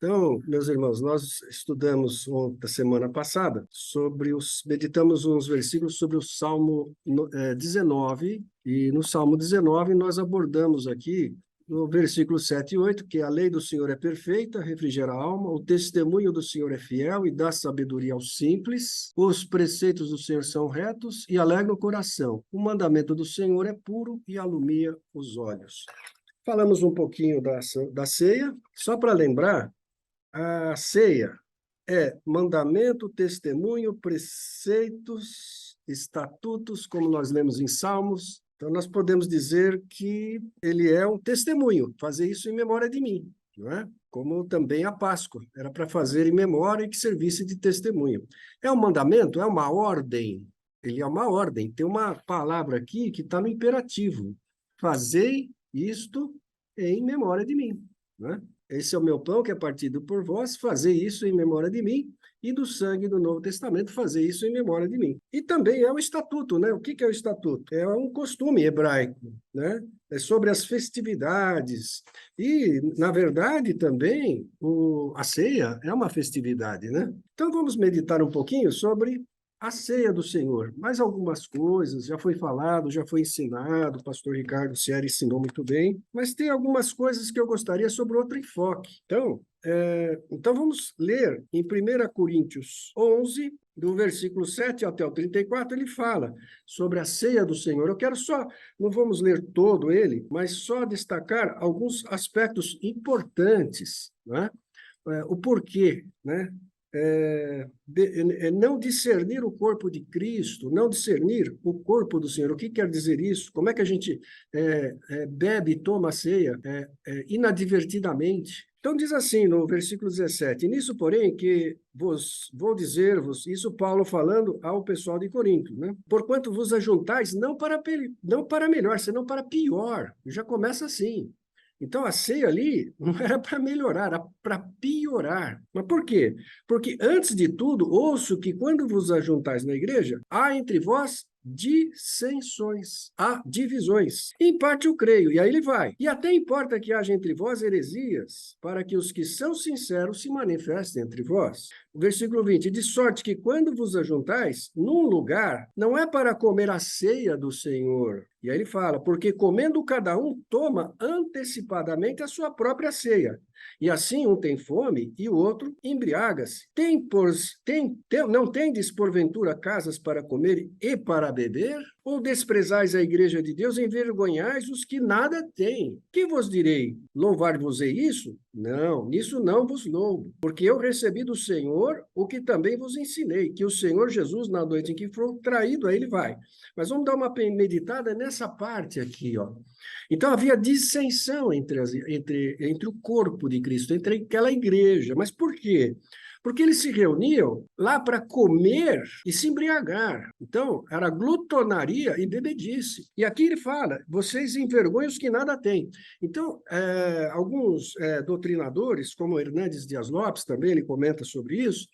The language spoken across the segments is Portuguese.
Então, meus irmãos, nós estudamos da semana passada meditamos uns versículos sobre o Salmo 19, e no Salmo 19 nós abordamos aqui no versículo 7 e 8, que a lei do Senhor é perfeita, refrigera a alma, o testemunho do Senhor é fiel e dá sabedoria aos simples, os preceitos do Senhor são retos e alegram o coração, o mandamento do Senhor é puro e alumia os olhos. Falamos um pouquinho da ceia, só para lembrar. A ceia é mandamento, testemunho, preceitos, estatutos, como nós lemos em Salmos. Então, nós podemos dizer que ele é um testemunho, fazer isso em memória de mim, não é? Como também a Páscoa, era para fazer em memória e que servisse de testemunho. É um mandamento, é uma ordem, ele é uma ordem. Tem uma palavra aqui que está no imperativo. Fazei isto em memória de mim, não é? Esse é o meu pão que é partido por vós, fazer isso em memória de mim, e do sangue do Novo Testamento, fazer isso em memória de mim. E também é o estatuto, né? O que é o estatuto? É um costume hebraico, né? É sobre as festividades. E, na verdade, também, a ceia é uma festividade, né? Então, vamos meditar um pouquinho sobre a ceia do Senhor. Mais algumas coisas, já foi falado, já foi ensinado, o pastor Ricardo Sieri ensinou muito bem, mas tem algumas coisas que eu gostaria sobre outro enfoque. Então vamos ler em 1 Coríntios 11, do versículo 7 até o 34, ele fala sobre a ceia do Senhor. Eu quero só, não vamos ler todo ele, mas só destacar alguns aspectos importantes, né? O porquê, né? Não discernir o corpo de Cristo, não discernir o corpo do Senhor. O que quer dizer isso? Como é que a gente bebe e toma a ceia inadvertidamente? Então diz assim no versículo 17, nisso, porém, que vou dizer-vos, isso Paulo falando ao pessoal de Corinto, né? Porquanto vos ajuntais não para melhor, senão para pior. Já começa assim. Então, a ceia ali não era para melhorar, era para piorar. Mas por quê? Porque, antes de tudo, ouço que quando vos ajuntais na igreja, há entre vós dissensões, há divisões. Em parte eu creio, e aí ele vai. E até importa que haja entre vós heresias, para que os que são sinceros se manifestem entre vós. Versículo 20, de sorte que quando vos ajuntais num lugar, não é para comer a ceia do Senhor. E aí ele fala, porque comendo cada um, toma antecipadamente a sua própria ceia. E assim um tem fome e o outro embriaga-se. Não tendes, porventura, casas para comer e para beber? Ou desprezais a igreja de Deus, envergonhais os que nada têm? Que vos direi? Louvar-vos-ei isso? Não, nisso não vos louvo, porque eu recebi do Senhor o que também vos ensinei, que o Senhor Jesus, na noite em que foi traído, aí ele vai. Mas vamos dar uma meditada nessa parte aqui, ó. Então, havia dissensão entre o corpo de Cristo, entre aquela igreja. Mas por quê? Porque eles se reuniam lá para comer e se embriagar. Então, era glutonaria e bebedice. E aqui ele fala, vocês envergonham os que nada têm. Então, alguns doutrinadores, como Hernandes Dias Lopes, também ele comenta sobre isso,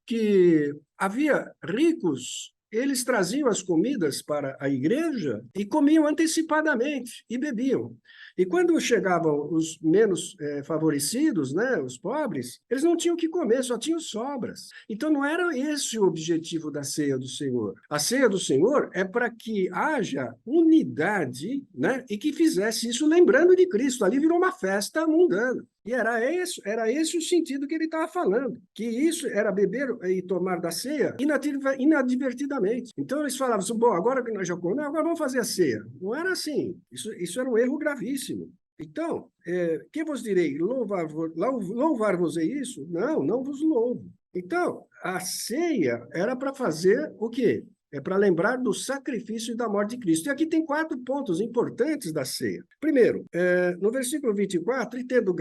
que havia ricos, eles traziam as comidas para a igreja e comiam antecipadamente e bebiam. E quando chegavam os menos favorecidos, né, os pobres, eles não tinham o que comer, só tinham sobras. Então não era esse o objetivo da ceia do Senhor. A ceia do Senhor é para que haja unidade, né, e que fizesse isso lembrando de Cristo. Ali virou uma festa mundana. E era esse o sentido que ele estava falando, que isso era beber e tomar da ceia inadvertidamente. Então eles falavam assim, bom, agora que nós já comemos, agora vamos fazer a ceia. Não era assim, isso era um erro gravíssimo. Então, que vos direi, louvar-vos é isso? Não, não vos louvo. Então, a ceia era para fazer o quê? É para lembrar do sacrifício e da morte de Cristo. E aqui tem 4 pontos importantes da ceia. Primeiro, no versículo 24, e tendo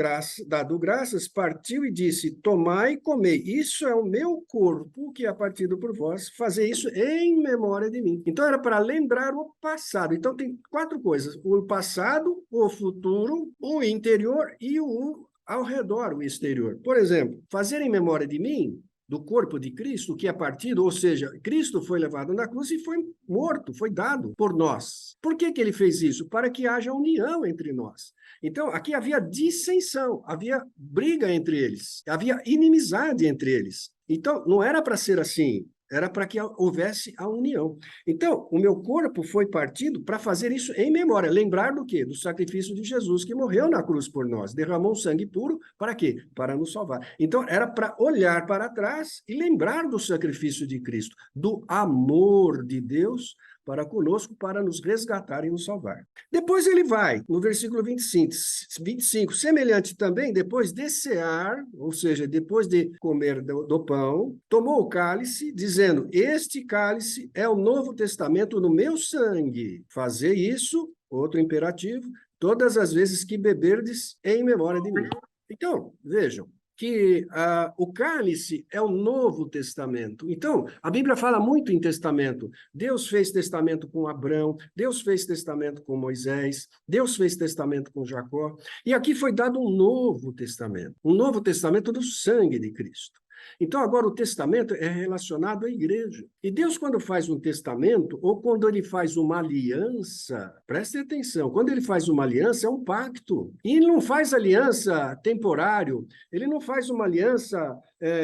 dado graças, partiu e disse, tomai e comei, isso é o meu corpo que é partido por vós, fazer isso em memória de mim. Então era para lembrar o passado. Então tem 4 coisas, o passado, o futuro, o interior e o ao redor, o exterior. Por exemplo, fazer em memória de mim do corpo de Cristo, que é partido, ou seja, Cristo foi levado na cruz e foi morto, foi dado por nós. Por que que ele fez isso? Para que haja união entre nós. Então, aqui havia dissensão, havia briga entre eles, havia inimizade entre eles. Então, não era para ser assim, era para que houvesse a união. Então, o meu corpo foi partido para fazer isso em memória. Lembrar do quê? Do sacrifício de Jesus, que morreu na cruz por nós. Derramou um sangue puro, para quê? Para nos salvar. Então, era para olhar para trás e lembrar do sacrifício de Cristo, do amor de Deus para conosco, para nos resgatar e nos salvar. Depois ele vai, no versículo 25, semelhante também, depois de cear, ou seja, depois de comer do pão, tomou o cálice, dizendo, este cálice é o Novo Testamento no meu sangue. Fazei isso, outro imperativo, todas as vezes que beberdes em memória de mim. Então, vejam, que o cálice é o Novo Testamento. Então, a Bíblia fala muito em testamento. Deus fez testamento com Abraão, Deus fez testamento com Moisés, Deus fez testamento com Jacó, e aqui foi dado um Novo Testamento do sangue de Cristo. Então, agora o testamento é relacionado à igreja. E Deus, quando faz um testamento, ou quando ele faz uma aliança, preste atenção, quando ele faz uma aliança, é um pacto. E ele não faz aliança temporário, ele não faz uma aliança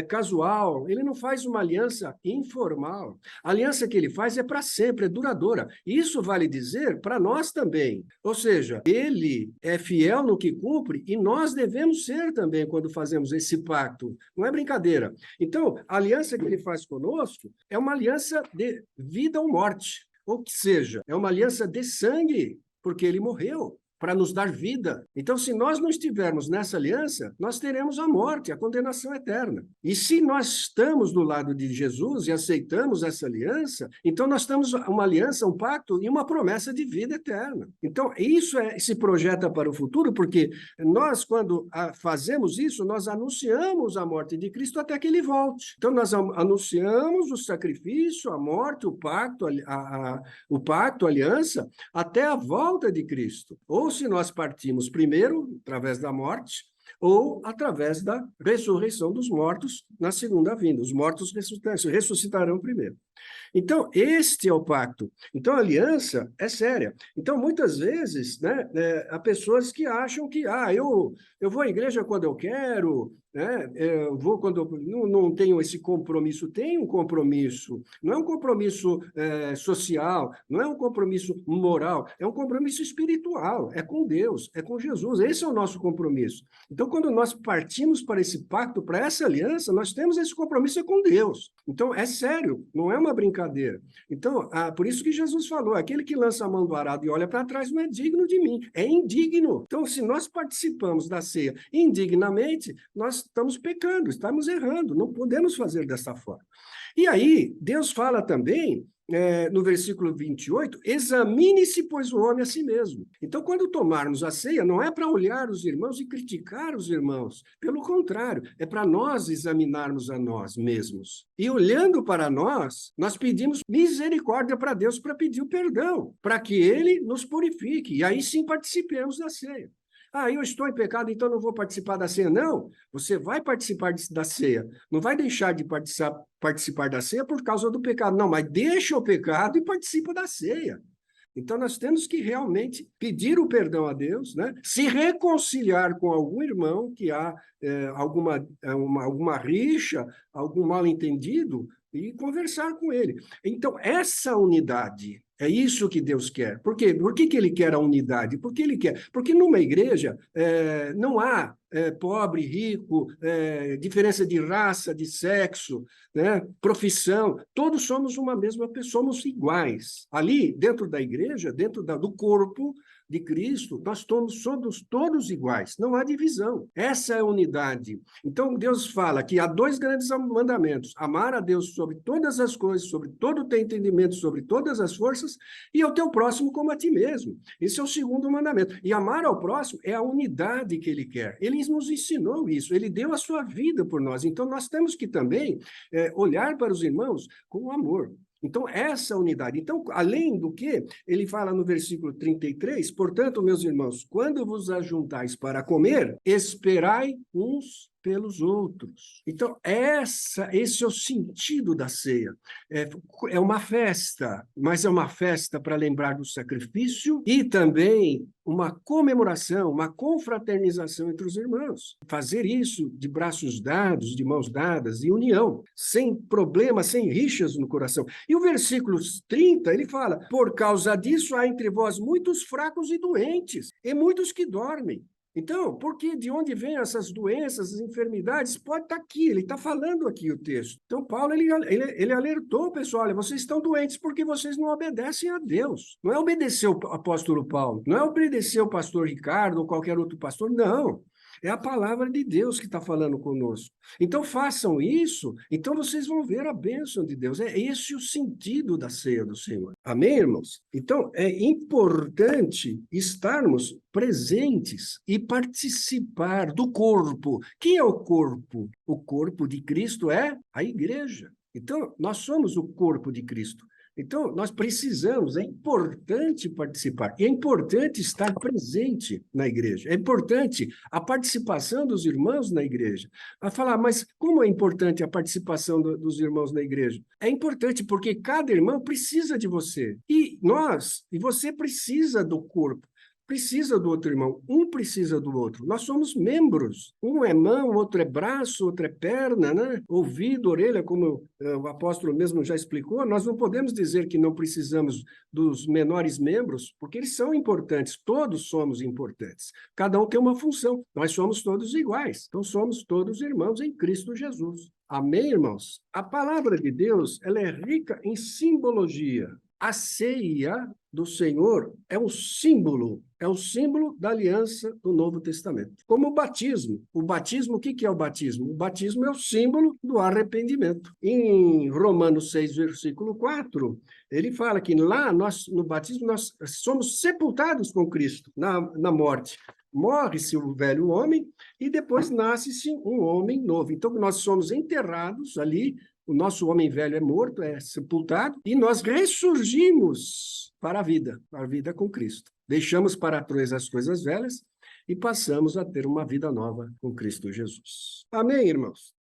casual, ele não faz uma aliança informal. A aliança que ele faz é para sempre, é duradoura. Isso vale dizer para nós também. Ou seja, ele é fiel no que cumpre e nós devemos ser também quando fazemos esse pacto. Não é brincadeira. Então, a aliança que ele faz conosco é uma aliança de vida ou morte. Ou que seja, é uma aliança de sangue, porque ele morreu para nos dar vida. Então, se nós não estivermos nessa aliança, nós teremos a morte, a condenação eterna. E se nós estamos do lado de Jesus e aceitamos essa aliança, então nós temos uma aliança, um pacto e uma promessa de vida eterna. Então, isso se projeta para o futuro, porque nós, quando fazemos isso, nós anunciamos a morte de Cristo até que ele volte. Então, nós anunciamos o sacrifício, a morte, o pacto, a aliança, até a volta de Cristo. Ou se nós partimos primeiro, através da morte, ou através da ressurreição dos mortos na segunda vinda. Os mortos ressuscitarão primeiro. Então, este é o pacto. Então, a aliança é séria. Então, muitas vezes, né, há pessoas que acham que eu vou à igreja quando eu quero, né, eu vou quando eu não tenho esse compromisso. Tem um compromisso. Não é um compromisso social, não é um compromisso moral, é um compromisso espiritual. É com Deus, é com Jesus. Esse é o nosso compromisso. Então, quando nós partimos para esse pacto, para essa aliança, nós temos esse compromisso com Deus. Então, é sério, não é uma brincadeira. Então, por isso que Jesus falou, aquele que lança a mão do arado e olha para trás não é digno de mim, é indigno. Então, se nós participamos da ceia indignamente, nós estamos pecando, estamos errando, não podemos fazer dessa forma. E aí, Deus fala também, no versículo 28, examine-se, pois, o homem a si mesmo. Então, quando tomarmos a ceia, não é para olhar os irmãos e criticar os irmãos. Pelo contrário, é para nós examinarmos a nós mesmos. E olhando para nós, nós pedimos misericórdia para Deus para pedir o perdão, para que Ele nos purifique. E aí sim participemos da ceia. Eu estou em pecado, então não vou participar da ceia. Não, você vai participar da ceia. Não vai deixar de participar da ceia por causa do pecado. Não, mas deixa o pecado e participa da ceia. Então, nós temos que realmente pedir o perdão a Deus, né? Se reconciliar com algum irmão que há alguma rixa, algum mal-entendido, e conversar com ele. Então, essa unidade, é isso que Deus quer. Por quê? Por que ele quer a unidade? Porque ele quer. Porque numa igreja não há pobre, rico, diferença de raça, de sexo, né? Profissão. Todos somos uma mesma pessoa, somos iguais. Ali, dentro da igreja, dentro do corpo de Cristo, nós somos todos iguais, não há divisão. Essa é a unidade. Então, Deus fala que há 2 grandes mandamentos: amar a Deus sobre todas as coisas, sobre todo o teu entendimento, sobre todas as forças, e ao teu próximo como a ti mesmo. Esse é o 2º mandamento. E amar ao próximo é a unidade que ele quer. Ele nos ensinou isso, ele deu a sua vida por nós. Então, nós temos que também olhar para os irmãos com amor. Então, essa unidade. Então, além do que, ele fala no versículo 33, portanto, meus irmãos, quando vos ajuntais para comer, esperai uns pelos outros. Então, esse é o sentido da ceia. É uma festa, mas é uma festa para lembrar do sacrifício e também uma comemoração, uma confraternização entre os irmãos. Fazer isso de braços dados, de mãos dadas, em união, sem problemas, sem rixas no coração. E o versículo 30, ele fala: por causa disso há entre vós muitos fracos e doentes, e muitos que dormem. Então, porque de onde vêm essas doenças, as enfermidades? Pode estar aqui, ele está falando aqui o texto. Então, Paulo, ele alertou o pessoal: olha, vocês estão doentes porque vocês não obedecem a Deus. Não é obedecer o apóstolo Paulo, não é obedecer o pastor Ricardo ou qualquer outro pastor, não. É a palavra de Deus que está falando conosco. Então, façam isso, então vocês vão ver a bênção de Deus. É esse o sentido da ceia do Senhor. Amém, irmãos? Então, é importante estarmos presentes e participar do corpo. Quem é o corpo? O corpo de Cristo é a igreja. Então, nós somos o corpo de Cristo. Então, nós precisamos, é importante participar, e é importante estar presente na igreja, é importante a participação dos irmãos na igreja. A falar, mas como é importante a participação dos irmãos na igreja? É importante porque cada irmão precisa de você, e você precisa do corpo. Precisa do outro irmão, um precisa do outro. Nós somos membros. Um é mão, outro é braço, outro é perna, né? Ouvido, orelha, como o apóstolo mesmo já explicou. Nós não podemos dizer que não precisamos dos menores membros, porque eles são importantes. Todos somos importantes. Cada um tem uma função. Nós somos todos iguais. Então, somos todos irmãos em Cristo Jesus. Amém, irmãos? A palavra de Deus, ela é rica em simbologia. A ceia do Senhor é um símbolo da aliança do Novo Testamento. Como o batismo. O batismo, o que é o batismo? O batismo é o símbolo do arrependimento. Em Romanos 6, versículo 4, ele fala que lá, no batismo, nós somos sepultados com Cristo na morte. Morre-se o velho homem e depois nasce-se um homem novo. Então, nós somos enterrados ali. O nosso homem velho é morto, é sepultado, e nós ressurgimos para a vida com Cristo. Deixamos para trás as coisas velhas e passamos a ter uma vida nova com Cristo Jesus. Amém, irmãos?